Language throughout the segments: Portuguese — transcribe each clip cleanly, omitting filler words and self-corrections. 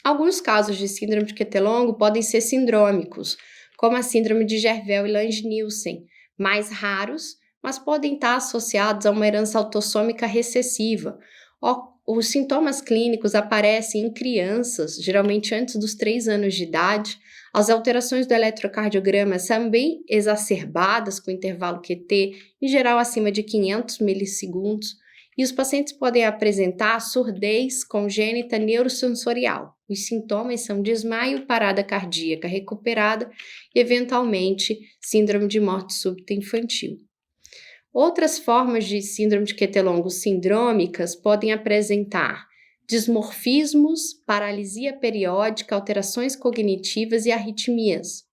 Alguns casos de síndrome de QT-longo podem ser sindrômicos, como a síndrome de Jervell e Lange-Nielsen, mais raros, mas podem estar associados a uma herança autossômica recessiva. Os sintomas clínicos aparecem em crianças, geralmente antes dos 3 anos de idade. As alterações do eletrocardiograma são bem exacerbadas com intervalo QT, em geral acima de 500 milissegundos, e os pacientes podem apresentar surdez congênita neurosensorial. Os sintomas são desmaio, parada cardíaca recuperada e, eventualmente, síndrome de morte súbita infantil. Outras formas de síndrome de QT-longo sindrômicas podem apresentar dismorfismos, paralisia periódica, alterações cognitivas e arritmias.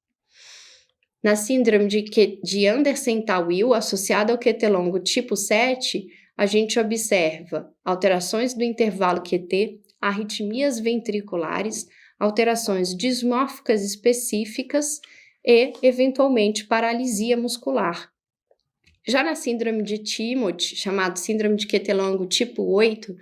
Na síndrome de Andersen-Tawil associada ao QT-longo tipo 7, a gente observa alterações do intervalo QT, arritmias ventriculares, alterações dismórficas específicas e, eventualmente, paralisia muscular. Já na síndrome de Timothy, chamado síndrome de QT-longo tipo 8,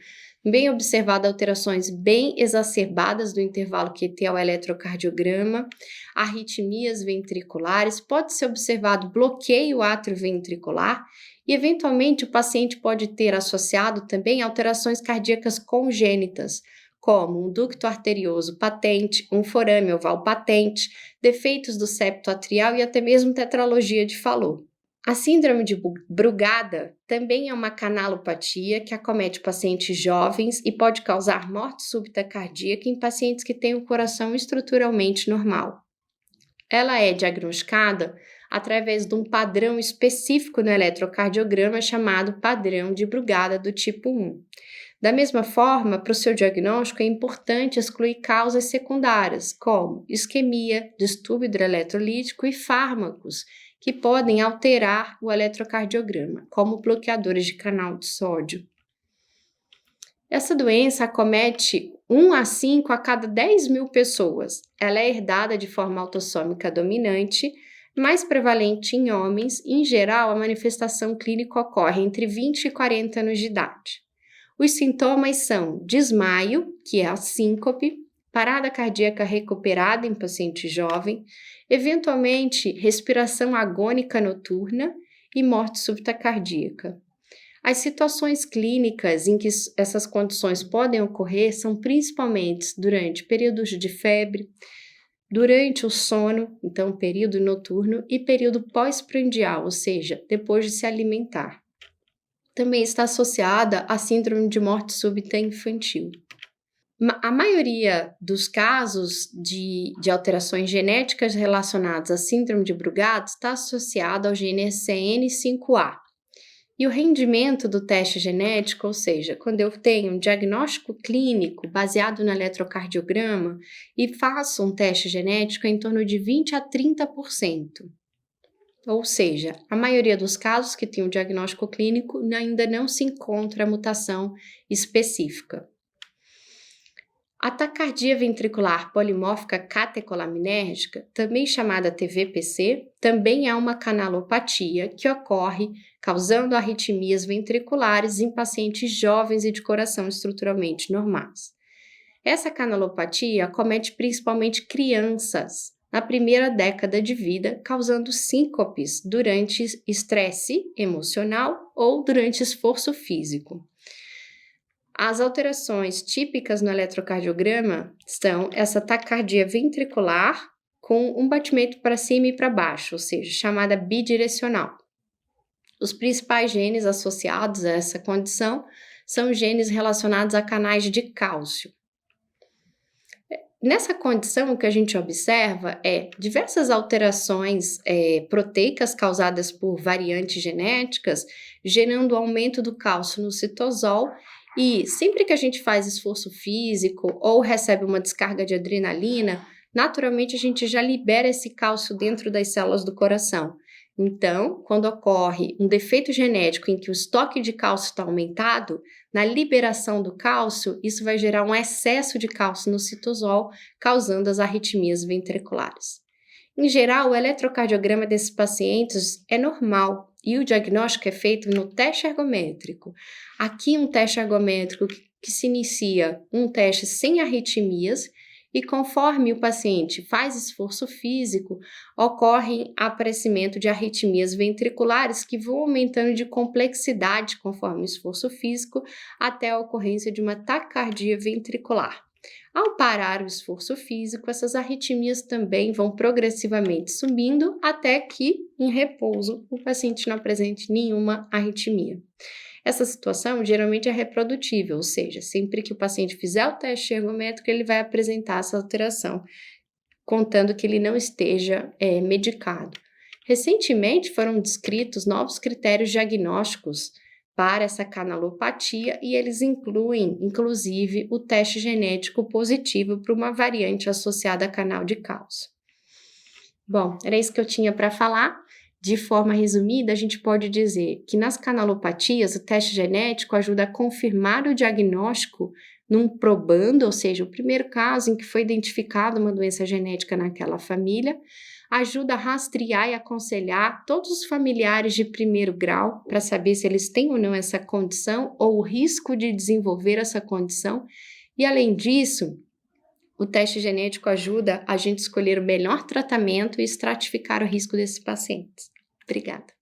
bem observada alterações bem exacerbadas do intervalo QT ao eletrocardiograma, arritmias ventriculares, pode-se observado bloqueio atrioventricular e, eventualmente, o paciente pode ter associado também alterações cardíacas congênitas, como um ducto arterioso patente, um forame oval patente, defeitos do septo atrial e até mesmo tetralogia de Fallot. A síndrome de Brugada também é uma canalopatia que acomete pacientes jovens e pode causar morte súbita cardíaca em pacientes que têm o coração estruturalmente normal. Ela é diagnosticada através de um padrão específico no eletrocardiograma chamado padrão de Brugada do tipo 1. Da mesma forma, para o seu diagnóstico é importante excluir causas secundárias, como isquemia, distúrbio hidroeletrolítico e fármacos, que podem alterar o eletrocardiograma, como bloqueadores de canal de sódio. Essa doença acomete 1 a 5 a cada 10 mil pessoas. Ela é herdada de forma autossômica dominante, mais prevalente em homens, e, em geral, a manifestação clínica ocorre entre 20 e 40 anos de idade. Os sintomas são desmaio, que é a síncope, parada cardíaca recuperada em paciente jovem, eventualmente respiração agônica noturna e morte súbita cardíaca. As situações clínicas em que essas condições podem ocorrer são principalmente durante períodos de febre, durante o sono, então período noturno, e período pós-prandial, ou seja, depois de se alimentar. Também está associada à síndrome de morte súbita infantil. A maioria dos casos de alterações genéticas relacionadas à síndrome de Brugada está associada ao gene SCN5A. E o rendimento do teste genético, ou seja, quando eu tenho um diagnóstico clínico baseado no eletrocardiograma e faço um teste genético, é em torno de 20 a 30%. Ou seja, a maioria dos casos que tem um diagnóstico clínico ainda não se encontra a mutação específica. A taquicardia ventricular polimórfica catecolaminérgica, também chamada TVPC, também é uma canalopatia que ocorre causando arritmias ventriculares em pacientes jovens e de coração estruturalmente normais. Essa canalopatia acomete principalmente crianças na primeira década de vida, causando síncopes durante estresse emocional ou durante esforço físico. As alterações típicas no eletrocardiograma são essa taquicardia ventricular com um batimento para cima e para baixo, ou seja, chamada bidirecional. Os principais genes associados a essa condição são genes relacionados a canais de cálcio. Nessa condição, o que a gente observa é diversas alterações proteicas causadas por variantes genéticas, gerando aumento do cálcio no citosol. E sempre que a gente faz esforço físico ou recebe uma descarga de adrenalina, naturalmente a gente já libera esse cálcio dentro das células do coração. Então, quando ocorre um defeito genético em que o estoque de cálcio está aumentado, na liberação do cálcio, isso vai gerar um excesso de cálcio no citosol, causando as arritmias ventriculares. Em geral, o eletrocardiograma desses pacientes é normal e o diagnóstico é feito no teste ergométrico. Aqui um teste ergométrico que se inicia um teste sem arritmias e conforme o paciente faz esforço físico, ocorre aparecimento de arritmias ventriculares que vão aumentando de complexidade conforme o esforço físico até a ocorrência de uma taquicardia ventricular. Ao parar o esforço físico, essas arritmias também vão progressivamente subindo até que, em repouso, o paciente não apresente nenhuma arritmia. Essa situação geralmente é reprodutível, ou seja, sempre que o paciente fizer o teste ergométrico, ele vai apresentar essa alteração, contando que ele não esteja medicado. Recentemente foram descritos novos critérios diagnósticos para essa canalopatia e eles incluem, inclusive, o teste genético positivo para uma variante associada a canal de cálcio. Bom, era isso que eu tinha para falar. De forma resumida, a gente pode dizer que nas canalopatias o teste genético ajuda a confirmar o diagnóstico num probando, ou seja, o primeiro caso em que foi identificada uma doença genética naquela família, ajuda a rastrear e aconselhar todos os familiares de primeiro grau para saber se eles têm ou não essa condição ou o risco de desenvolver essa condição. E além disso, o teste genético ajuda a gente escolher o melhor tratamento e estratificar o risco desses pacientes. Obrigada.